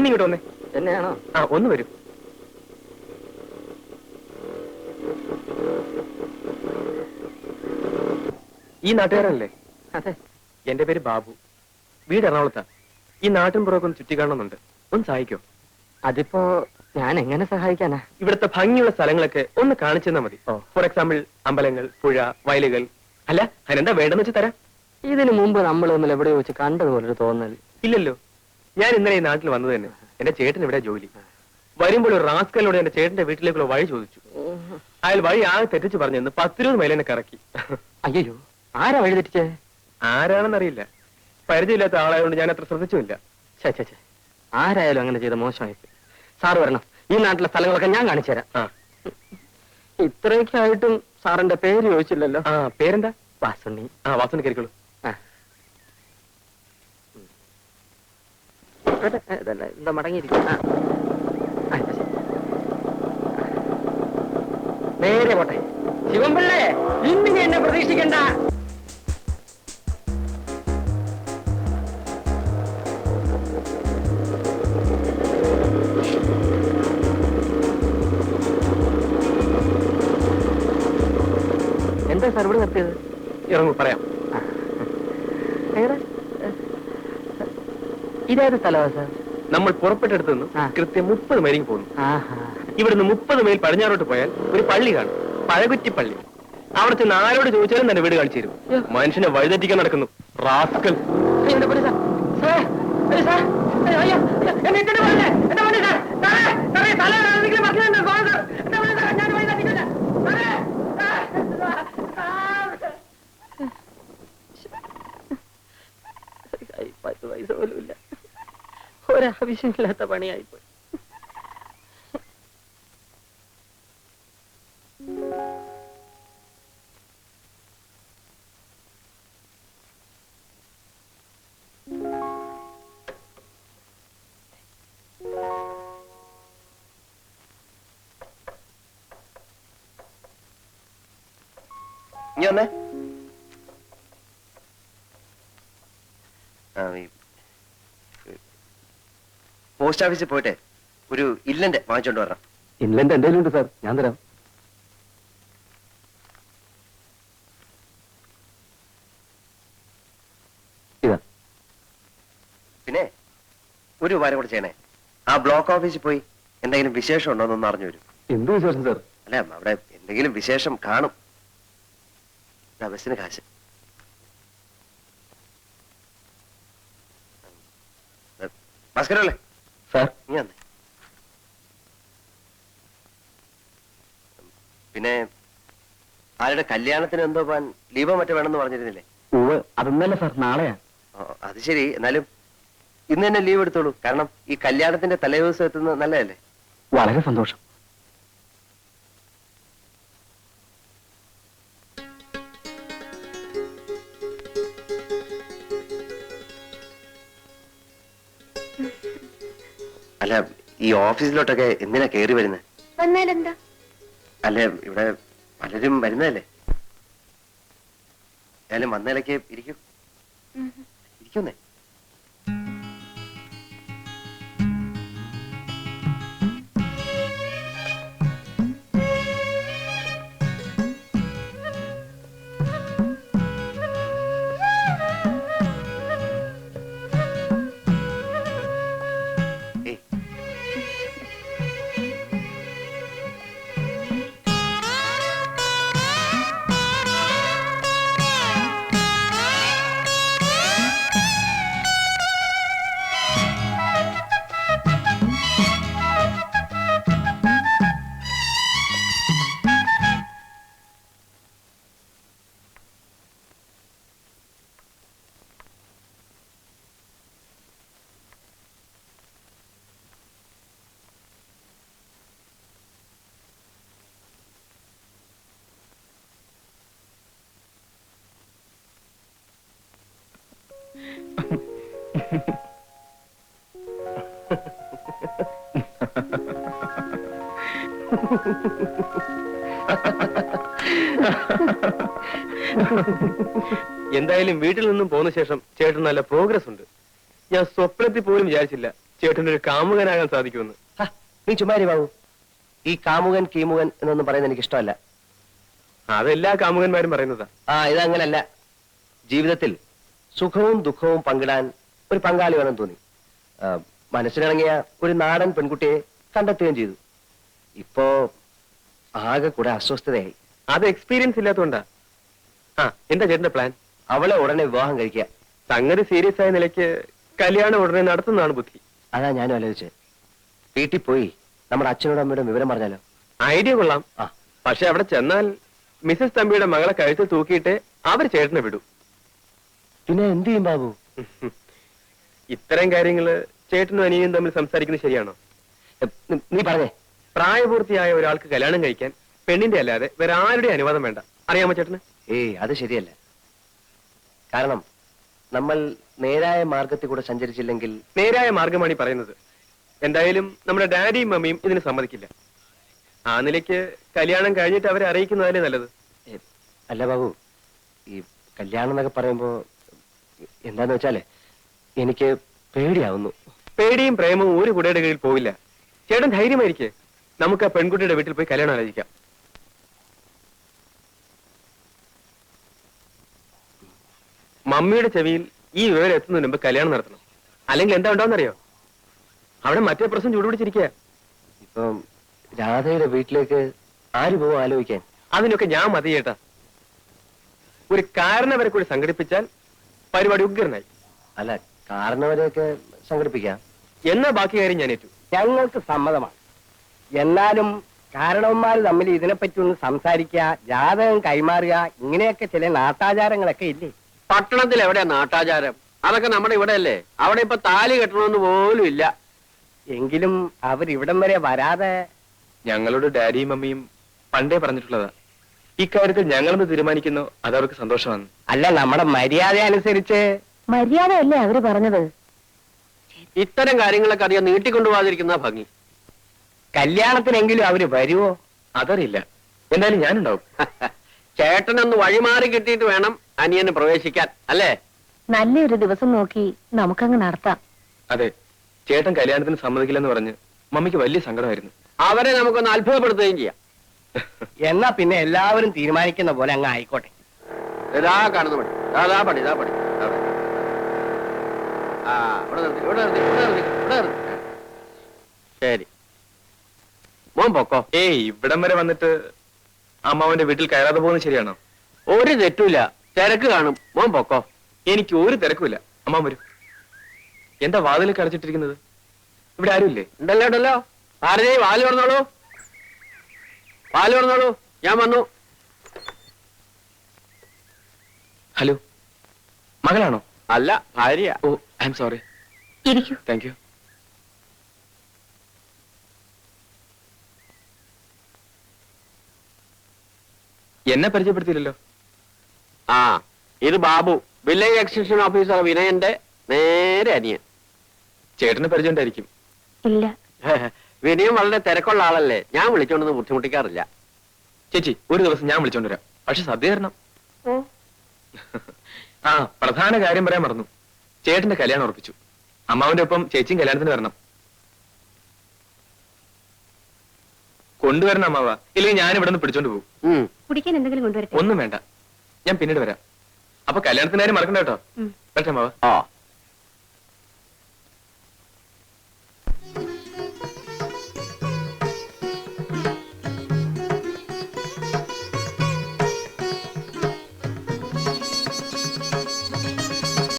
ഒന്നിങ്ങോട്ട് വന്നേ. എന്നെയാണോ? ആ, ഒന്ന് വരൂ. ഈ നാട്ടുകാരനല്ലേ? അതെ. എന്റെ പേര് ബാബു. വീട് എറണാകുളത്താ. ഈ നാട്ടിൻ പുറമൊക്കെ ഒന്ന് ചുറ്റിക്കാണുന്നുണ്ട്. ഒന്ന് സഹായിക്കോ? അതിപ്പോ ഞാൻ എങ്ങനെ സഹായിക്കാനാ? ഇവിടുത്തെ ഭംഗിയുള്ള സ്ഥലങ്ങളൊക്കെ ഒന്ന് കാണിച്ചു തന്നാ മതി. ഓ. ഫോർ എക്സാമ്പിൾ അമ്പലങ്ങൾ, പുഴ, വയലുകൾ. അല്ല, അതിനെന്താ വേണ്ടെന്ന് വെച്ച് തരാം. ഇതിനു മുമ്പ് നമ്മൾ തമ്മിൽ എവിടെയോ വെച്ച് കണ്ടതുപോലൊരു തോന്നൽ. ഇല്ലല്ലോ. ഞാൻ ഇന്നലെ ഈ നാട്ടിൽ വന്നത് തന്നെ. എന്റെ ചേട്ടൻ ഇവിടെ ജോലി. വരുമ്പോൾ ഒരു റാസ്കലിനോട് എന്റെ ചേട്ടന്റെ വീട്ടിലേക്കുള്ള വഴി ചോദിച്ചു. അയാൾ വഴി ആകെ തെറ്റിച്ച് പറഞ്ഞെന്ന് 10-20 മൈൽ എന്നെ കറക്കി. അയ്യോ, ആരാ വഴി തെറ്റിച്ചേ? ആരാണെന്നറിയില്ല. പരിചയമില്ലാത്ത ആളായതുകൊണ്ട് ഞാൻ അത്ര ശ്രദ്ധിച്ചുമില്ല. ചേ, ആരായാലും അങ്ങനെ ചെയ്ത മോശമായി. സാറ് വരണം, ഈ നാട്ടിലെ സ്ഥലങ്ങളൊക്കെ ഞാൻ കാണിച്ചു തരാം. ആ, ഇത്രയൊക്കെ ആയിട്ടും സാറിന്റെ പേര് ചോദിച്ചില്ലല്ലോ. ആ, പേരെന്താ? വാസുണ്ണി. ആ, വാസുണ്ണി കയറിക്കോളൂ. എന്താ മടങ്ങിയിരിക്കും? നേരെ പോട്ടെ. ശിവൻപിള്ളേ, ഇന്ന് നീ എന്നെ പ്രതീക്ഷിക്കണ്ട. എന്താ സാർ ഇവിടെ നിർത്തിയത്? ഇറങ്ങൂ, പറയാം. ഇതേത് സ്ഥലമാ സാർ? നമ്മൾ പുറപ്പെട്ടെടുത്ത് നിന്ന് കൃത്യം 30 മൈലിക്ക് പോകുന്നു. ഇവിടുന്ന് 30 മൈൽ പടിഞ്ഞാറോട്ട് പോയാൽ ഒരു പള്ളി കാണും, പഴകുറ്റിപ്പള്ളി. അവിടെ ചെന്ന് ആരോട് ചോദിച്ചാലും തന്നെ വീട് കാണിച്ചു തരും. മനുഷ്യനെ വഴിതെറ്റിക്കാൻ നടക്കുന്നു റാസ്കൽ. പൈസ പോലും ഇല്ല. ഒരാവശ്യമില്ലാത്ത പണിയായിപ്പോയി. ഇനി വന്നേ. പോസ്റ്റ് ഓഫീസിൽ പോയിട്ട് ഒരു ഇല്ലന്റ് വാങ്ങിച്ചോണ്ട് വരണം. ഇല്ലന്റ് എന്തെങ്കിലും ഉണ്ട് സാർ, ഞാൻ തരാം. ഇതാ. പിന്നെ ഒരു കാര്യം കൂടെ ചെയ്യണേ. ആ ബ്ലോക്ക് ഓഫീസിൽ പോയി എന്തെങ്കിലും വിശേഷം ഉണ്ടോ എന്നൊന്ന് അറിഞ്ഞു വരും. എന്ത് വിശേഷം സാർ? അല്ല, അവിടെ എന്തെങ്കിലും വിശേഷം കാണും. ബസ്സിന് കാശ്. ഭാസ്കരല്ലേ സാർ? നീ വന്നേ. പിന്നെ ആരുടെ കല്യാണത്തിന് എന്തോ പോവാൻ ലീവോ മറ്റോ വേണമെന്ന് പറഞ്ഞിരുന്നില്ലേ? അതൊന്നല്ല സാർ, നാളെയാ. അത് ശരി, എന്നാലും ഇന്ന് തന്നെ ലീവ് എടുത്തോളൂ. കാരണം ഈ കല്യാണത്തിന്റെ തലേദിവസം എത്തുന്നത് നല്ലതല്ലേ? വളരെ സന്തോഷം. അല്ല, ഈ ഓഫീസിലോട്ടൊക്കെ എന്തിനാ കയറി വരുന്നത്? വന്നാലെന്താ? അല്ല, ഇവിടെ പലരും വരുന്നതല്ലേ. ഏതായാലും വന്നതിലേക്ക് ഇരിക്കും. ഇരിക്കുന്നേ. എന്തായാലും വീട്ടിൽ നിന്നും പോന്ന ശേഷം ചേട്ടൻ നല്ല പ്രോഗ്രസ് ഉണ്ട്. ഞാൻ സ്വപ്നത്തിൽ പോലും വിചാരിച്ചില്ല ചേട്ടനൊരു കാമുകനാകാൻ സാധിക്കുമെന്ന്. ഹ, നീ ചുമ്മാരി ബാബു. ഈ കാമുകൻ കീമുകൻ എന്നൊന്നും പറയുന്നത് എനിക്ക് ഇഷ്ടമല്ല. അതെല്ലാ കാമുകന്മാരും പറയുന്നതാ. ഇതങ്ങനല്ല. ജീവിതത്തിൽ സുഖവും ദുഃഖവും പങ്കിടാൻ ഒരു പങ്കാളി വേണം തോന്നി. മനസ്സിലിണങ്ങിയ ഒരു നാടൻ പെൺകുട്ടിയെ കണ്ടെത്തുകയും ചെയ്തു. ഇപ്പോ ആകെ കൂടെ അസ്വസ്ഥതയായി. അത് എക്സ്പീരിയൻസ് ഇല്ലാത്തതുകൊണ്ടാ. എന്താ ചേട്ടന്റെ പ്ലാൻ? അവളെ ഉടനെ വിവാഹം കഴിക്കുക. സംഗതി സീരിയസ് ആയ നിലയ്ക്ക് കല്യാണം ഉടനെ നടത്തുന്നതാണ് ബുദ്ധി. അതാ ഞാനും ആലോചിച്ചത്. വീട്ടിൽ പോയി നമ്മുടെ അച്ഛനോടും അമ്മയോടും വിവരം പറഞ്ഞാലോ? ഐഡിയ കൊള്ളാം. പക്ഷെ അവിടെ ചെന്നാൽ മിസസ് തമ്പിയുടെ മകളെ കഴുത്ത് തൂക്കിയിട്ട് അവർ ചേട്ടനെ വിടൂ. പിന്നെ എന്ത് ചെയ്യും ബാബു? ഇത്തരം കാര്യങ്ങള് ചേട്ടനും അനിയനും തമ്മിൽ സംസാരിക്കുന്നത് ശരിയാണോ? നീ പറഞ്ഞേ. പ്രായപൂർത്തിയായ ഒരാൾക്ക് കല്യാണം കഴിക്കാൻ പെണ്ണിന്റെ അല്ലാതെ വേറെ ആരുടെ അനുവാദം വേണ്ട. അറിയാമോ ചേട്ടന്? അത് ശരിയല്ല. കാരണം നമ്മൾ നേരായ മാർഗത്തിൽ കൂടെ സഞ്ചരിച്ചില്ലെങ്കിൽ. നേരായ മാർഗമാണ് ഈ പറയുന്നത്. എന്തായാലും നമ്മുടെ ഡാഡിയും മമ്മിയും ഇതിന് സമ്മതിക്കില്ല. ആ നിലയ്ക്ക് കല്യാണം കഴിഞ്ഞിട്ട് അവരെ അറിയിക്കുന്നതല്ലേ നല്ലത്. അല്ല ബാബു, ഈ കല്യാണം എന്നൊക്കെ പറയുമ്പോ എന്താന്ന് വെച്ചാല് എനിക്ക് പേടിയാവുന്നു. പേടിയും പ്രേമവും ഒരു കുടയുടെ കീഴിൽ പോവില്ല. ചേട്ടൻ ധൈര്യമായിരിക്കെ. നമുക്ക് ആ പെൺകുട്ടിയുടെ വീട്ടിൽ പോയി കല്യാണം ആലോചിക്കാം. മമ്മിയുടെ ചെവിയിൽ ഈ വിവരം എത്തുന്നതിന് മുമ്പ് കല്യാണം നടത്തണം. അല്ലെങ്കിൽ എന്താ ഉണ്ടാവുന്നറിയോ? അവിടെ മറ്റേ പ്രശ്നം ചൂടുപിടിച്ചിരിക്കുക. ഇപ്പം രാധയുടെ വീട്ടിലേക്ക് ആര് പോവും ആലോചിക്കാൻ? അതിനൊക്കെ ഞാൻ മതി ചേട്ടാ. ഒരു കാരണവരെ കൂടി സംഘടിപ്പിച്ചാൽ പരിപാടി ഉഗ്രനായി. അല്ല, കാരണവരെയൊക്കെ സംഘടിപ്പിക്കാം. എന്നാ ബാക്കി കാര്യം ഞാൻ ഏറ്റു. ഞങ്ങൾക്ക് സമ്മതമാണ്. എന്നാലും കാരണവന്മാർ തമ്മിൽ ഇതിനെപ്പറ്റി ഒന്ന് സംസാരിക്കുക, ജാതകം കൈമാറുക, ഇങ്ങനെയൊക്കെ ചില നാട്ടാചാരങ്ങളൊക്കെ ഇല്ലേ? പട്ടണത്തിൽ എവിടെയാ നാട്ടാചാരം? അതൊക്കെ നമ്മുടെ ഇവിടെ അല്ലേ. അവിടെ ഇപ്പൊ താലി കെട്ടണമെന്ന് പോലും ഇല്ല. എങ്കിലും അവരിവിടം വരെ വരാതെ. ഞങ്ങളോട് ഡാഡിയും മമ്മിയും പണ്ടേ പറഞ്ഞിട്ടുള്ളതാ. ഇക്കാര്യത്തിൽ ഞങ്ങളൊന്ന് തീരുമാനിക്കുന്നു, അത് അവർക്ക് സന്തോഷമാണ്. അല്ല, നമ്മുടെ മര്യാദ അനുസരിച്ച്. മര്യാദയല്ലേ അവര് പറഞ്ഞത്? ഇത്തരം കാര്യങ്ങളൊക്കെ അധികം നീട്ടിക്കൊണ്ടുപോകാതിരിക്കുന്ന ഭംഗി. കല്യാണത്തിനെങ്കിലും അവര് വരുവോ? അതറിയില്ല. എന്തായാലും ഞാനുണ്ടാവും. ചേട്ടനൊന്ന് വഴിമാറി കിട്ടിയിട്ട് വേണം അനിയന് പ്രവേശിക്കാൻ, അല്ലേ? നല്ലൊരു ദിവസം നോക്കി നമുക്കങ്ങ് നടത്താം. അതെ, ചേട്ടൻ കല്യാണത്തിന് സമ്മതിക്കില്ലെന്ന് പറഞ്ഞ് മമ്മിക്ക് വലിയ സങ്കടമായിരുന്നു. അവരെ നമുക്കൊന്ന് അത്ഭുതപ്പെടുത്തുകയും ചെയ്യാം. എന്നാ പിന്നെ എല്ലാവരും തീരുമാനിക്കുന്ന പോലെ അങ്ങ് ആയിക്കോട്ടെ. ഇതാ കാണുന്ന പണി, ഇതാ പണി, ഇതാ പണി. ഇവിടെ നിർത്തി, ഇവിടെ നിർത്തി, ഇവിടെ നിർത്തി, ഇവിടെ നിർത്തി. ശരി, മോൻ പൊക്കോ. ഇവിടം വരെ വന്നിട്ട് അമ്മാവന്റെ വീട്ടിൽ കയറാതെ പോകുന്നത് ശരിയാണോ? ഒരു തെറ്റുമില്ല, തിരക്ക് കാണും. മോൻ പൊക്കോ. എനിക്ക് ഒരു തിരക്കുമില്ല. അമ്മാവൻ വരും. എന്താ വാതിലേക്ക് അടച്ചിട്ടിരിക്കുന്നത്? ഇവിടെ ആരുമില്ലേ? ഉണ്ടല്ലോ ഉണ്ടല്ലോ. ഭാരതി, വാല് പറഞ്ഞോളൂ, വാല് പറഞ്ഞോളൂ. ഞാൻ വന്നു. ഹലോ, മകളാണോ? അല്ല, ഭാര്യ. ഓ, ഐ എം സോറി. ഇരിക്കൂ. Thank you. എന്നെ പരിചയപ്പെടുത്തിയില്ലല്ലോ. ആ, ഇത് ബാബു, വില്ലേജ് എക്സ്റ്റൻഷൻ ഓഫീസർ വിനയന്റെ നേരെ അനിയൻ. ചേട്ടന് പരിചയം ഉണ്ടായിരിക്കും. ഇല്ല. വിനയം വളരെ തിരക്കുള്ള ആളല്ലേ, ഞാൻ വിളിച്ചോണ്ടൊന്നും ബുദ്ധിമുട്ടിക്കാറില്ല. ചേച്ചി, ഒരു ദിവസം ഞാൻ വിളിച്ചോണ്ട് വരാം. പക്ഷെ സദ്യ തരണം. പ്രധാന കാര്യം പറയാൻ മറന്നു. ചേട്ടന്റെ കല്യാണം ഉറപ്പിച്ചു. അമ്മാവന്റെ ഒപ്പം ചേച്ചിയും കല്യാണത്തിന് വരണം. കൊണ്ടുവരണം അമ്മാവ, ഇല്ലെങ്കിൽ ഞാൻ ഇവിടെ നിന്ന് പിടിച്ചോണ്ട് പോകും. കുടിക്കാൻ എന്തെങ്കിലും കൊണ്ടുവരട്ടെ? ഒന്നും വേണ്ട, ഞാൻ പിന്നീട് വരാം. അപ്പൊ കല്യാണത്തിന് കാര്യം മറക്കണ്ട കേട്ടോ. പറ്റേ അമ്മാവ. ആ